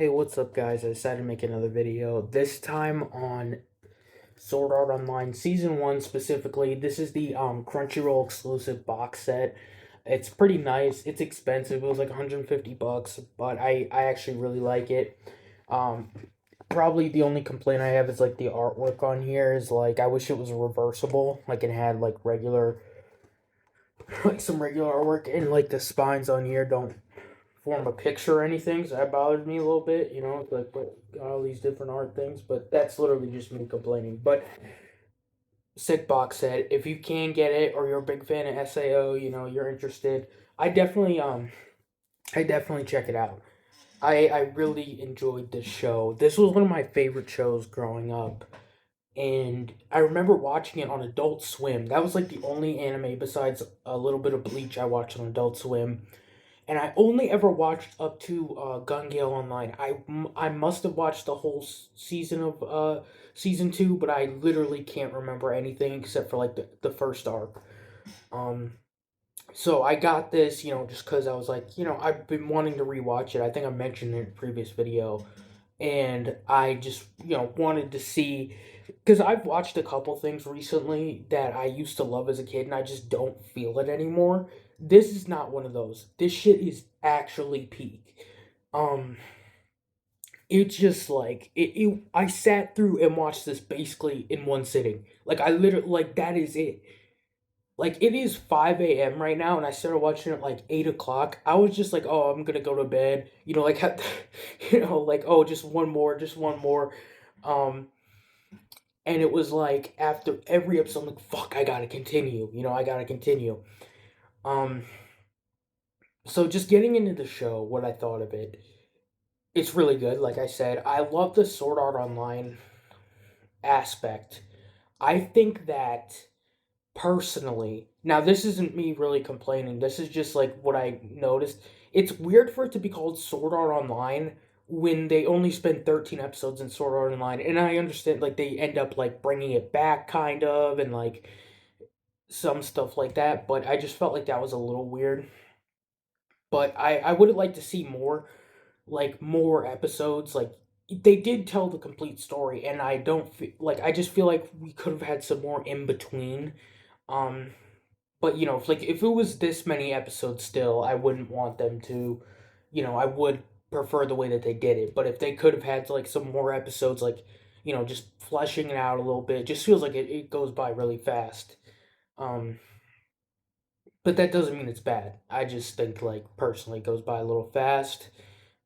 Hey, what's up, guys? I decided to make another video. This time on Sword Art Online Season 1 specifically. This is the Crunchyroll exclusive box set. It's pretty nice. It's expensive. It was like 150 bucks, but I actually really like it. Um, Probably the only complaint I have is like the artwork on here is like I wish it was reversible. Like it had like regular like some regular artwork, and like the spines on here don't form a picture or anything, so that bothered me a little bit, like but all these different art things, but that's literally just me complaining. But sick box set. If you can get it or you're a big fan of SAO, you're interested, I definitely I definitely check it out. I really enjoyed this show. This was one of my favorite shows growing up. And I remember watching it on Adult Swim. That was like the only anime besides a little bit of Bleach I watched on Adult Swim, and I only ever watched up to Gun Gale Online. I must have watched the whole season of season 2, but I literally can't remember anything except for like the first arc. Um, so I got this, just because I was like, I've been wanting to rewatch it. I think I mentioned it in a previous video, and I just wanted to see, because I've watched a couple things recently that I used to love as a kid and I just don't feel it anymore. This is not one of those. This shit is actually peak. Um it's just like I sat through and watched this basically in one sitting. Like I literally, like, that is it. Like it is 5 a.m. right now, and I started watching it like 8 o'clock. I was just like, oh, I'm gonna go to bed. Like like, oh, just one more, just one more. Um, and it was like after every episode, I'm like, fuck, I gotta continue. I gotta continue. Um, so just getting into the show, what I thought of it, it's really good. Like I said, I love the Sword Art Online aspect. I think that personally, now this isn't me really complaining, this is just like what I noticed. It's weird for it to be called Sword Art Online when they only spend 13 episodes in Sword Art Online, and I understand like they end up like bringing it back kind of, and like some stuff like that, but I just felt like that was a little weird. But I would have liked to see more, like more episodes. Like they did tell the complete story, and I don't feel like, I just feel like we could have had some more in between. um but if it was this many episodes still, I wouldn't want them to, I would prefer the way that they did it. But if they could have had like some more episodes, like, just fleshing it out a little bit, it just feels like it goes by really fast. um but that doesn't mean it's bad. I just think, like, personally, it goes by a little fast.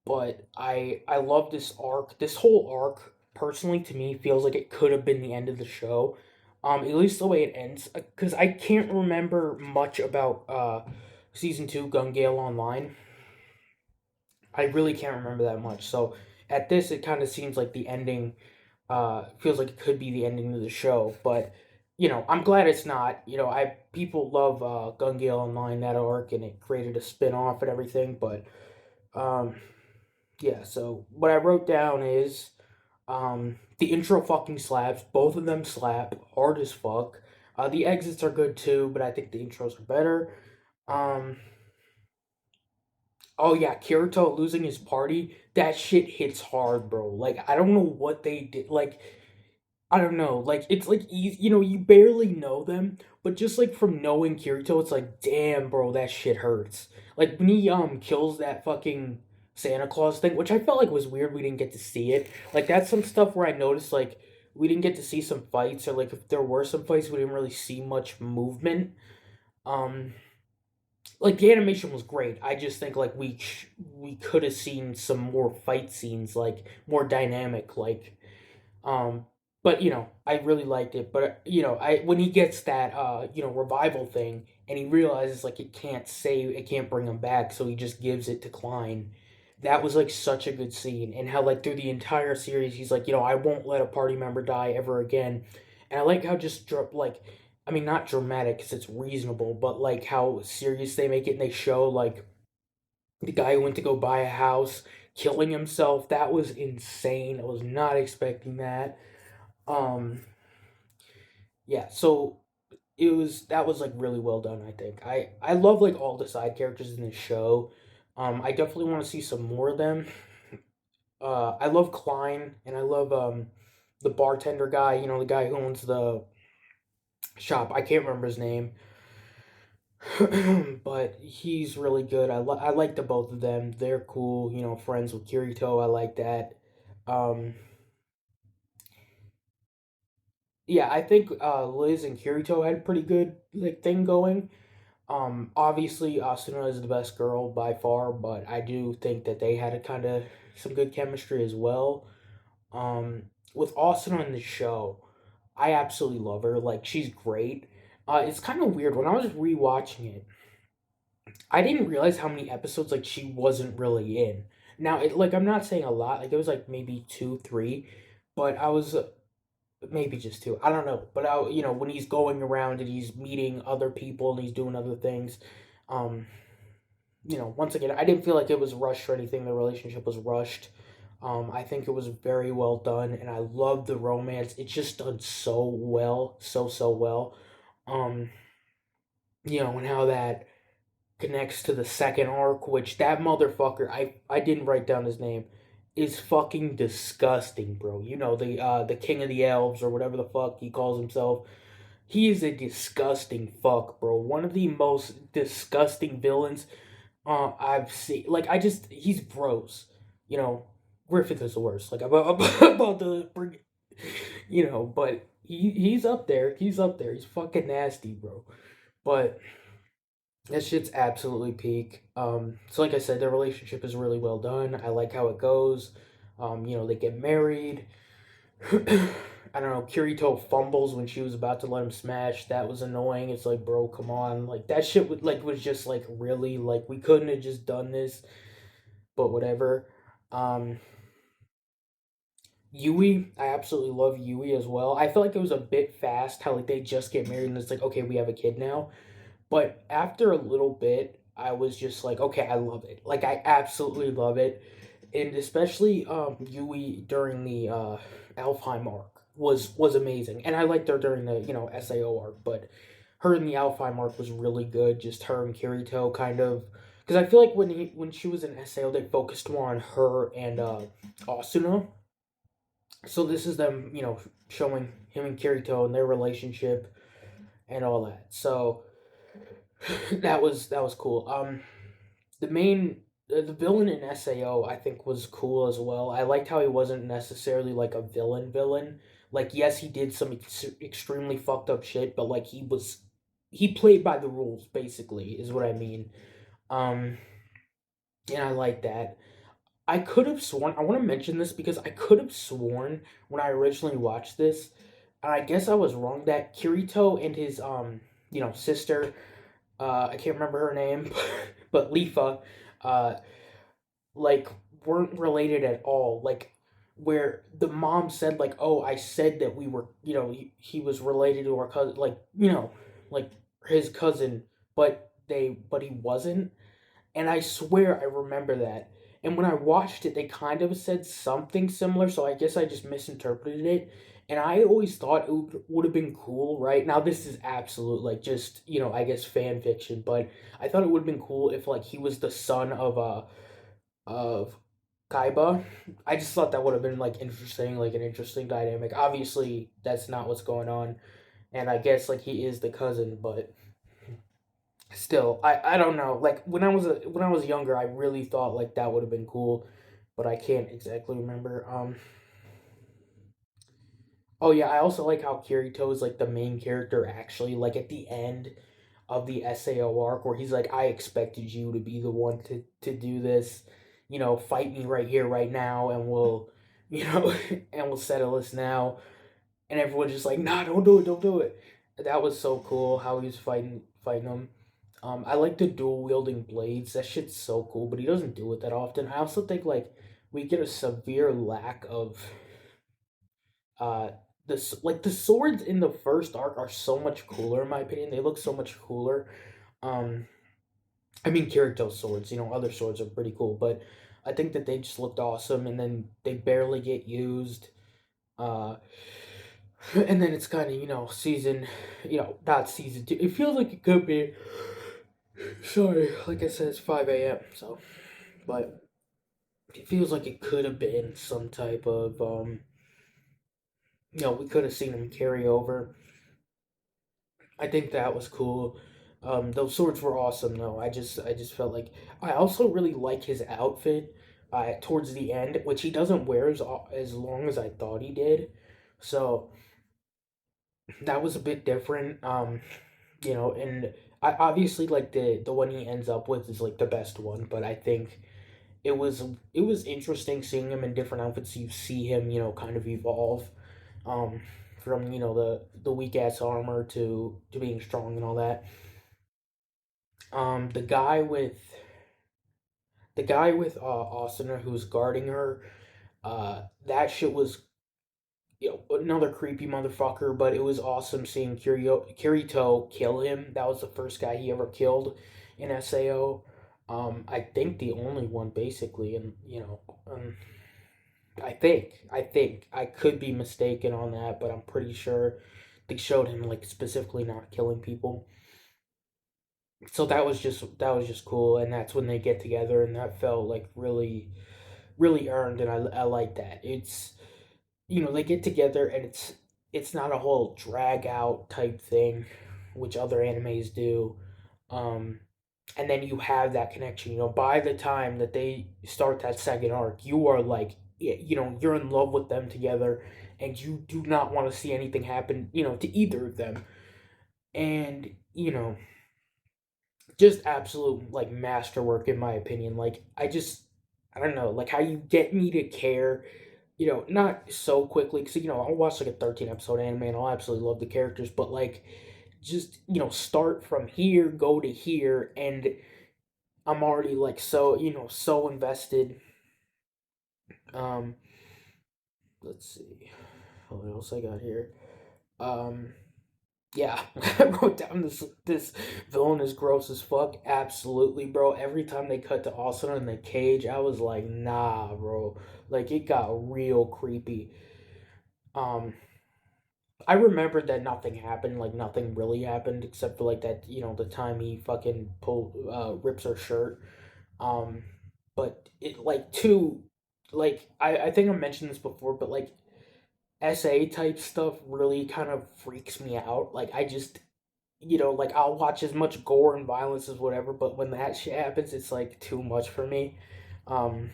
But I love this arc. This whole arc, personally, to me, feels like it could have been the end of the show. At least the way it ends, because I can't remember much about season 2 Gun Gale Online. I really can't remember that much. So at this, it kind of seems like the ending. Feels like it could be the ending of the show, but I'm glad it's not. I people love Gun Gale Online, that arc, and it created a spin-off and everything. But um, yeah. So what I wrote down is the intro fucking slaps. Both of them slap hard as fuck. The exits are good too, but I think the intros are better. Um, Oh yeah, Kirito losing his party, that shit hits hard, bro. Like I don't know what they did. Like I don't know. Like it's like easy, you barely know them, but just like from knowing Kirito, it's like, damn, bro, that shit hurts. Like when he kills that fucking Santa Claus thing, which I felt like was weird. We didn't get to see it. Like that's some stuff where I noticed like we didn't get to see some fights, or like if there were some fights, we didn't really see much movement. Um, like the animation was great. I just think like we could have seen some more fight scenes, like more dynamic, like um but I really liked it. But I when he gets that revival thing, and he realizes like it can't bring him back, so he just gives it to Klein. That was like such a good scene, and how like through the entire series he's like, I won't let a party member die ever again. And I like how just like, I mean, not dramatic because it's reasonable, but like how serious they make it, and they show like the guy who went to go buy a house killing himself. That was insane. I was not expecting that. um yeah, so that was like really well done. I think I love like all the side characters in this show. I definitely want to see some more of them. I love Klein, and I love the bartender guy. You know, the guy who owns the shop. I can't remember his name, but he's really good. I like the both of them. They're cool. You know, friends with Kirito. I like that. Um, yeah, I think Liz and Kirito had a pretty good like thing going. Obviously, Asuna is the best girl by far, but I do think that they had a kind of some good chemistry as well. With Asuna in the show, I absolutely love her. Like she's great. It's kind of weird when I was rewatching it. I didn't realize how many episodes like she wasn't really in. Now, like I'm not saying a lot. Like it was like maybe two, three, but I was maybe just two. I don't know. But I, when he's going around and he's meeting other people and he's doing other things, um, once again, I didn't feel like it was rushed or anything. The relationship was rushed. I think it was very well done, and I love the romance. It's just done so well, so well. Um, and how that connects to the second arc, which that motherfucker, I didn't write down his name, is fucking disgusting, bro. You know the king of the elves or whatever the fuck he calls himself. He is a disgusting fuck, bro. One of the most disgusting villains I've seen. Like he's gross. You know, Griffith is the worst. Like about to bring, but he's up there. He's up there. He's fucking nasty, bro. But that shit's absolutely peak. So like I said, their relationship is really well done. I like how it goes. They get married. I don't know. Kirito fumbles when she was about to let him smash. That was annoying. It's like, bro, come on. Like that shit was just like really like we couldn't have just done this, but whatever. Um, Yui, I absolutely love Yui as well. I feel like it was a bit fast how like they just get married and it's like okay we have a kid now. But after a little bit, I was just like, okay, I love it. Like I absolutely love it, and especially Yui during the Alfheim arc was amazing, and I liked her during the Sao arc, but her in the Alfheim arc was really good. Just her and Kirito kind of. Because I feel like when she was in Sao, they focused more on her and Asuna. So this is them, showing him and Kirito and their relationship and all that. So that was cool. The villain in Sao I think was cool as well. I liked how he wasn't necessarily like a villain. Like yes, he did some extremely fucked up shit, but like he played by the rules basically is what I mean. Um, and I like that. I could have sworn I want to mention this because I could have sworn when I originally watched this, and I guess I was wrong that Kirito and his sister, I can't remember her name, but Lifa, uh, like weren't related at all. Like where the mom said like, "Oh, I said that we were, he was related to our cousin, like his cousin, but he wasn't." And I swear I remember that. And when I watched it, they kind of said something similar, so I guess I just misinterpreted it. And I always thought it would have been cool, right? Now this is absolute like just, I guess fan fiction, but I thought it would have been cool if like he was the son of Kaiba. I just thought that would have been like interesting, like an interesting dynamic. Obviously, that's not what's going on, and I guess like he is the cousin, but still, I don't know. Like when I was younger, I really thought like that would have been cool, but I can't exactly remember. Oh yeah, I also like how Kirito is like the main character actually. Like at the end of the Sao arc, where he's like, "I expected you to be the one to do this. Fight me right here, right now, and we'll, and we'll settle this now." And everyone's just like, "Nah, don't do it, don't do it." That was so cool how he was fighting him. I like the dual wielding blades. That shit's so cool, but he doesn't do it that often. I also think like we get a severe lack of uh the swords in the first arc are so much cooler in my opinion. They look so much cooler. Um, I mean Kirito's swords. Other swords are pretty cool, but I think that they just looked awesome, and then they barely get used. Uh, and then it's kind of season, not season two. It feels like it could be. Sorry, like I said, it's 5 a.m. So, but it feels like it could have been some type of we could have seen him carry over. I think that was cool. Those swords were awesome though. I just felt like I also really like his outfit towards the end, which he doesn't wear as long as I thought he did. So that was a bit different. And I obviously like the one he ends up with is like the best one, but I think it was it was interesting seeing him in different outfits. You see him, kind of evolve, um, from the weak ass armor to being strong and all that. Um, the guy with the guy with Austin who's guarding her, that shit was another creepy motherfucker. But it was awesome seeing Kirito kill him. That was the first guy he ever killed in Sao. I think the only one basically, and I think I could be mistaken on that, but I'm pretty sure they showed him like specifically not killing people. So that was just cool, and that's when they get together, and that felt like really really earned, and I like that. It's they get together, and it's not a whole drag out type thing, which other animes do. Um, and then you have that connection. By the time that they start that second arc, you are like, you're in love with them together, and you do not want to see anything happen, to either of them. And just absolute like masterwork in my opinion. Like I don't know, like how you get me to care, not so quickly because I'll watch like a 13 episode anime and I'll absolutely love the characters, but like just start from here, go to here, and I'm already like so invested. Um, let's see what else I got here. Um, yeah, I wrote down this villain is gross as fuck. Absolutely, bro. Every time they cut to Austin in the cage, I was like, nah, bro. Like it got real creepy. Um, I remembered that nothing happened, like nothing really happened except for like that, the time he fucking rips her shirt. Um, but it like too, like I think I mentioned this before, but like SA type stuff really kind of freaks me out. Like I just like I'll watch as much gore and violence as whatever, but when that shit happens, it's like too much for me. Um,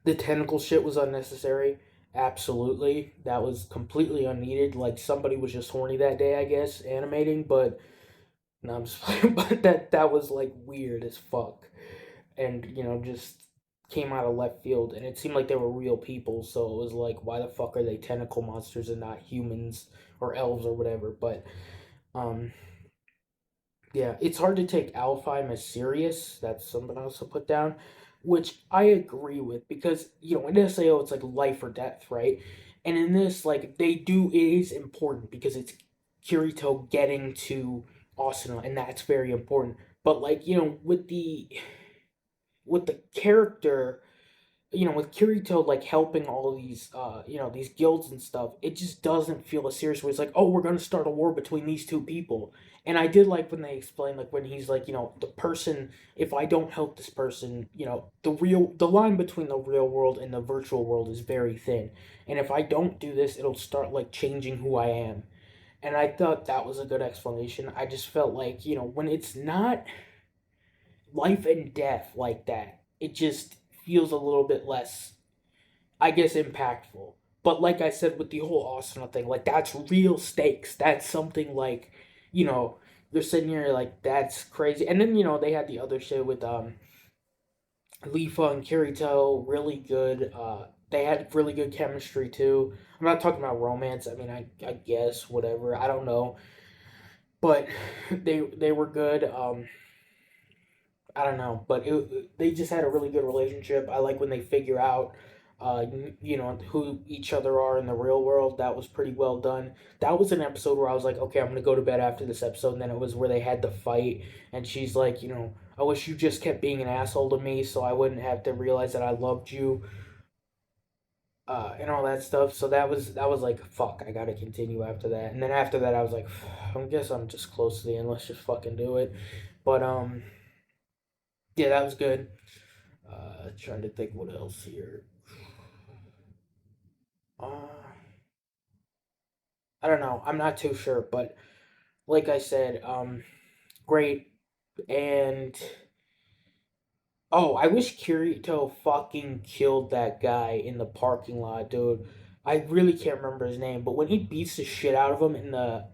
the tentacle shit was unnecessary. Absolutely, that was completely unneeded. Like somebody was just horny that day, I guess, animating. But no, I'm just playing. But that was like weird as fuck, and just came out of left field. And it seemed like they were real people, so it was like, why the fuck are they tentacle monsters and not humans or elves or whatever? But um, yeah, it's hard to take Alfheim as serious. That's something else to put down, which I agree with because in SAO it's like life or death, right? And in this, like it is important because it's Kirito getting to Asuna, and that's very important. But like with the character, with Kirito like helping all of these these guilds and stuff, it just doesn't feel as serious where it's like, oh, we're gonna start a war between these two people. And I did like when they explained like when he's like, the person, if I don't help this person, the line between the real world and the virtual world is very thin. And if I don't do this, it'll start like changing who I am. And I thought that was a good explanation. I just felt like, when it's not life and death like that, it just feels a little bit less, I guess, impactful. But like I said with the whole Arsenal thing, like that's real stakes. That's something like, you know, they're sitting here like that's crazy. And then they had the other shit with Lifa and Kirito, really good. They had really good chemistry too. I'm not talking about romance. I mean, I guess whatever. I don't know, but they were good. I don't know, but they just had a really good relationship. I like when they figure out, who each other are in the real world. That was pretty well done. That was an episode where I was like, okay, I'm gonna go to bed after this episode. And then it was where they had the fight, and she's like, I wish you just kept being an asshole to me, so I wouldn't have to realize that I loved you, and all that stuff. So that was like, fuck, I gotta continue after that. And then after that, I was like, I guess I'm just close to the end. Let's just fucking do it. But yeah, that was good. Trying to think what else here. Uh, I don't know. I'm not too sure, but like I said, great. And oh, I wish Kirito fucking killed that guy in the parking lot, dude. I really can't remember his name, but when he beats the shit out of him in the,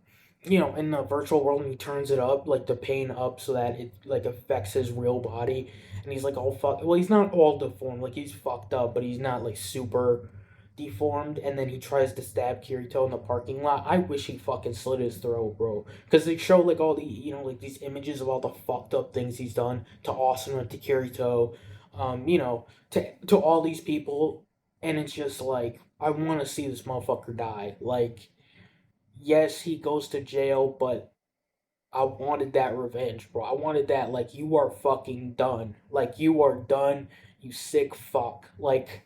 in the virtual world, and he turns it up, like the pain up, so that it like affects his real body, and he's like all fuck. Well, he's not all deformed, like he's fucked up, but he's not like super deformed. And then he tries to stab Kirito in the parking lot. I wish he fucking slit his throat, bro, because they show like all the like these images of all the fucked up things he's done to Asuna, to Kirito, to all these people, and it's just like I want to see this motherfucker die. Like, yes, he goes to jail, but I wanted that revenge, bro. I wanted that. Like, you are fucking done. Like, you are done. You sick fuck. Like,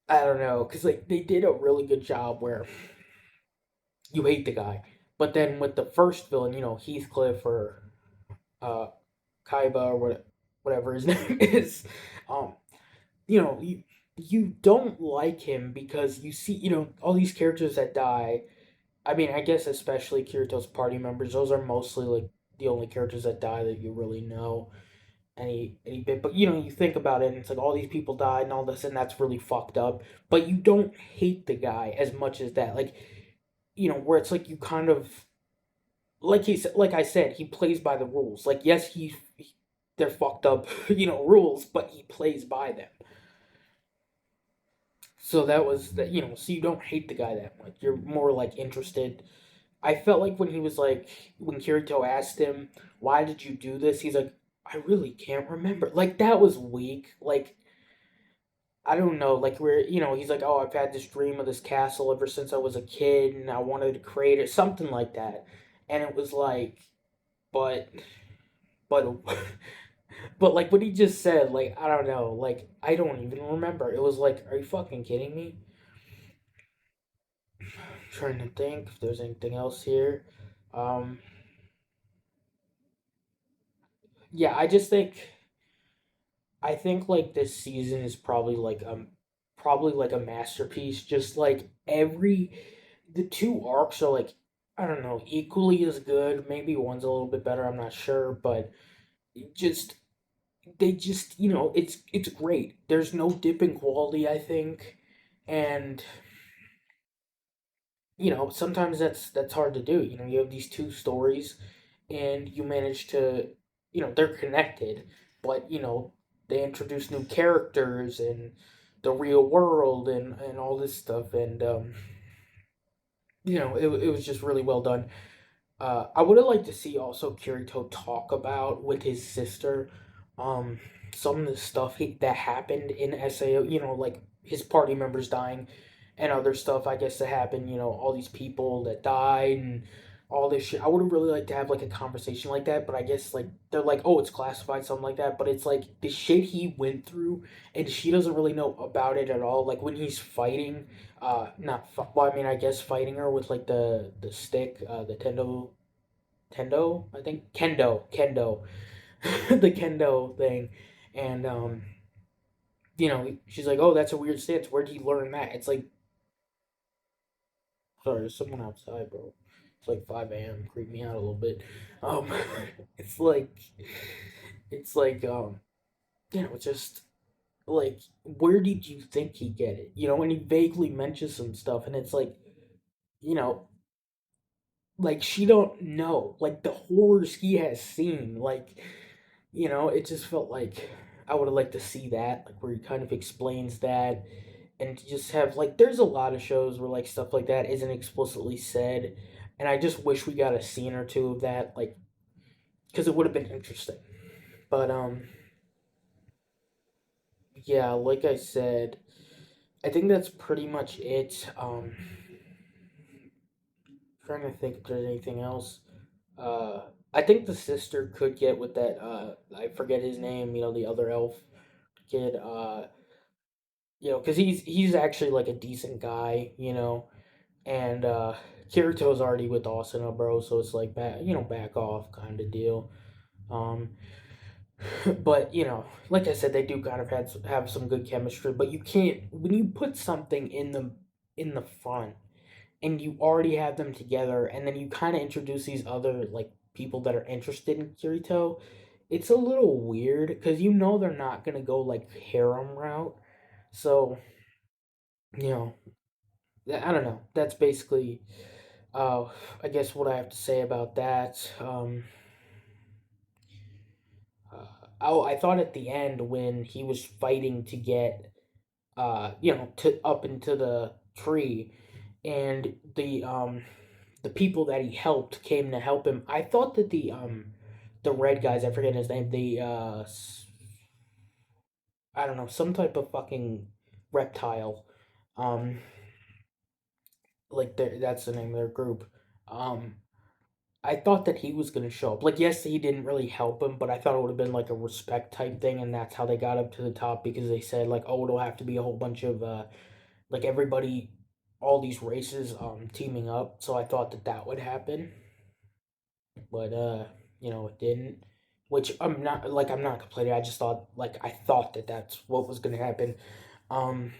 I don't know, because like they did a really good job where you hate the guy, but then with the first villain, Heathcliff or uh Kaiba or whatever his name is, um, you don't like him because you see all these characters that die. I mean, I guess especially Kirito's party members; those are mostly like the only characters that die that you really know any bit. But you think about it, and it's like all these people died and all this, and that's really fucked up. But you don't hate the guy as much as that, like where it's like you kind of like I said, he plays by the rules. Like, yes, they're fucked up, rules, but he plays by them. So that was that, so you don't hate the guy that much. You're more like interested. I felt like when Kirito asked him, "Why did you do this?" He's like, "I really can't remember." Like, that was weak. Like, I don't know, like where he's like, "Oh, I've had this dream of this castle ever since I was a kid, and I wanted to create it," something like that. And it was like, but but but like what he just said, like I don't know, like I don't even remember. It was like, are you fucking kidding me? I'm trying to think if there's anything else here. Um, yeah, I think like this season is probably like a masterpiece. Just like the two arcs are like, I don't know, equally as good. Maybe one's a little bit better. I'm not sure, but just they just it's great. There's no dip in quality, I think, and sometimes that's hard to do. You have these two stories, and you manage to they're connected, but they introduce new characters and the real world and all this stuff, and it was just really well done. I would have liked to see also Kirito talk about with his sister, um, some of the stuff that happened in Sao. Like his party members dying, and other stuff. I guess that happened. All these people that died and all this shit. I would have really liked to have like a conversation like that. But I guess like they're like, oh, it's classified, something like that. But it's like the shit he went through, and she doesn't really know about it at all. Like when he's fighting, not well, I mean, I guess fighting her with like the stick, the Tendo, I think Kendo, the Kendo thing, and she's like, "Oh, that's a weird stance. Where did he learn that?" It's like, sorry, there's someone outside, bro. It's like 5 a.m. Creep me out a little bit. Um, it's like, it's like, just like, where did you think he get it? And he vaguely mentions some stuff, and it's like, you know, like she don't know, like the horrors he has seen, like it just felt like I would have liked to see that, like where he kind of explains that, and just have like there's a lot of shows where like stuff like that isn't explicitly said, and I just wish we got a scene or two of that, like because it would have been interesting. But yeah, like I said, I think that's pretty much it. Trying to think if there's anything else. Uh, I think the sister could get with that. I forget his name. The other elf kid. Because he's actually like a decent guy. And Kirito's already with Asuna, bro. So it's like back off kind of deal. Um, But like I said, they do kind of have some good chemistry. But you can't when you put something in the front and you already have them together, and then you kind of introduce these other like people that are interested in Kirito. It's a little weird because they're not gonna go like harem route. So you know, I don't know. That's basically, uh, I guess what I have to say about that. Oh, I thought at the end when he was fighting to get to up into the tree, and the people that he helped came to help him. I thought that the red guys, I forget his name, I don't know, some type of fucking reptile, um like that's the name of their group. Um I thought that he was gonna show up. Like, yes, he didn't really help him, but I thought it would have been like a respect type thing, and that's how they got up to the top because they said like, oh, it'll have to be a whole bunch of like everybody, all these races teaming up. So I thought that that would happen, but it didn't. Which I'm not complaining. I just thought like I thought that that's what was gonna happen. Um,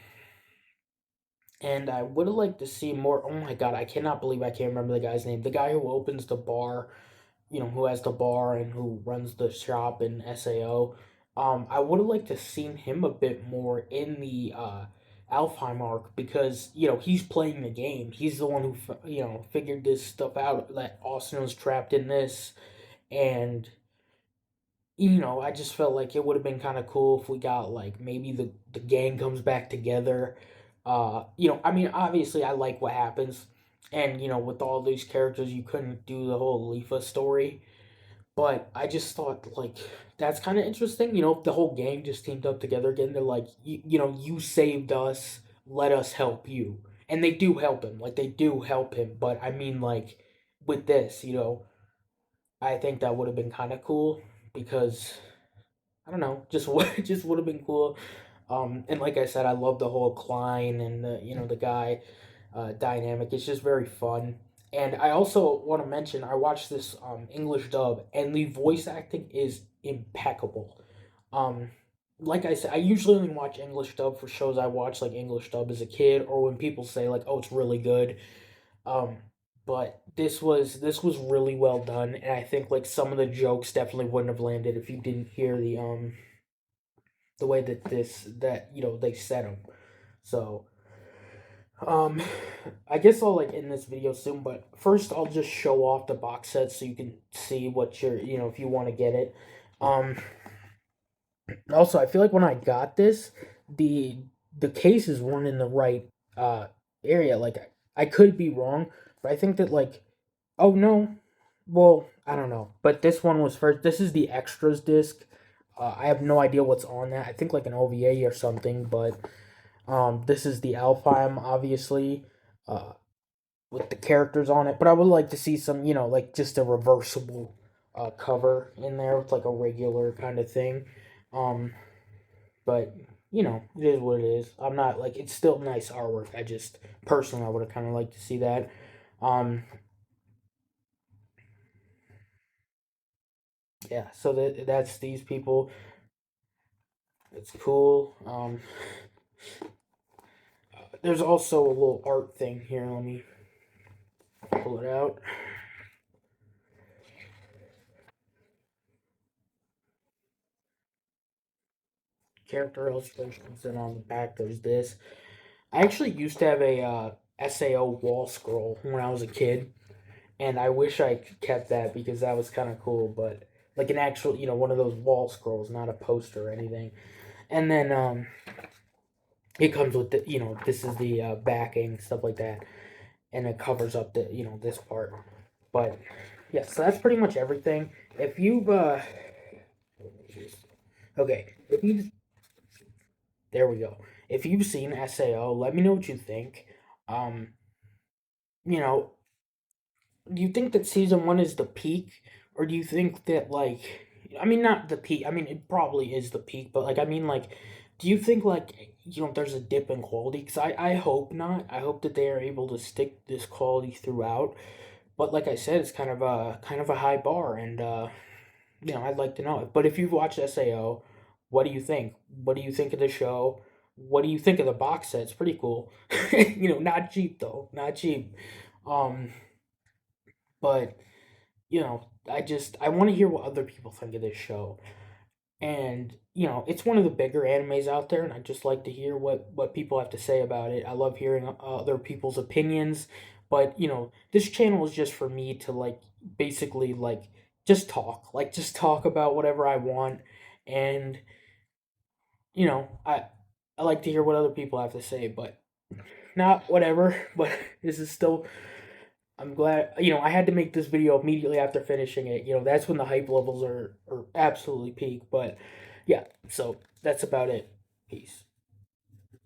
and I would have liked to see more. Oh my god, I cannot believe I can't remember the guy's name. The guy who opens the bar, who has the bar and who runs the shop in SAO. I would have liked to seen him a bit more in the Alfheim arc because he's playing the game. He's the one who figured this stuff out that Austin was trapped in this, and I just felt like it would have been kind of cool if we got like maybe the gang comes back together. I mean, obviously, I like what happens, and with all these characters, you couldn't do the whole Lifa story, but I just thought like that's kind of interesting. If the whole gang just teamed up together again, they're like, you saved us, let us help you, and they do help him. Like they do help him, but I mean, like with this, I think that would have been kind of cool because I don't know, just just would have been cool. And like I said, I love the whole Klein and the guy dynamic. It's just very fun. And I also want to mention I watched this English dub, and the voice acting is impeccable. Um, like I said, I usually only watch English dub for shows I watched like English dub as a kid, or when people say like, "Oh, it's really good." Um, but this was really well done, and I think like some of the jokes definitely wouldn't have landed if you didn't hear the way that they said them. So um, I guess I'll like end this video soon, but first I'll just show off the box set so you can see what if you want to get it. Um, Also, I feel like when I got this, the the cases weren't in the right uh area. Like I could be wrong, but I think that like oh no, well I don't know, but this one was first. This is the extras disc. I have no idea what's on that. I think like an OVA or something, but this is the Alfheim, obviously, uh, with the characters on it. But I would like to see some, like just a reversible cover in there with like a regular kind of thing. Um, but it is what it is. I'm not like it's still nice artwork. I just personally I would have kind of liked to see that. Um, yeah. So that's these people. It's cool. There's also a little art thing here. Let me pull it out. Character illustrations, and on the back there's this. I actually used to have a SAO wall scroll when I was a kid, and I wish I kept that because that was kind of cool. But like an actual, one of those wall scrolls, not a poster or anything. And then it comes with the, this is the backing stuff like that, and it covers up the, this part. But yeah, so that's pretty much everything. If you've okay, if you there we go. If you've seen SAO, let me know what you think. Um, you know, do you think that season one is the peak, or do you think that like, I mean, not the peak. I mean, it probably is the peak, but like, I mean, like, do you think like there's a dip in quality? Because I hope not. I hope that they are able to stick this quality throughout. But like I said, it's kind of a high bar, and I'd like to know it. But if you've watched SAO, what do you think? What do you think of the show? What do you think of the box set? It's pretty cool. Not cheap though, not cheap. Um, but I want to hear what other people think of this show. And it's one of the bigger animes out there, and I just like to hear what people have to say about it. I love hearing other people's opinions, but this channel is just for me to like basically just talk about whatever I want, and I like to hear what other people have to say, but not whatever. But this is still. I'm glad, I had to make this video immediately after finishing it. That's when the hype levels are absolutely peak. But yeah, so that's about it. Peace.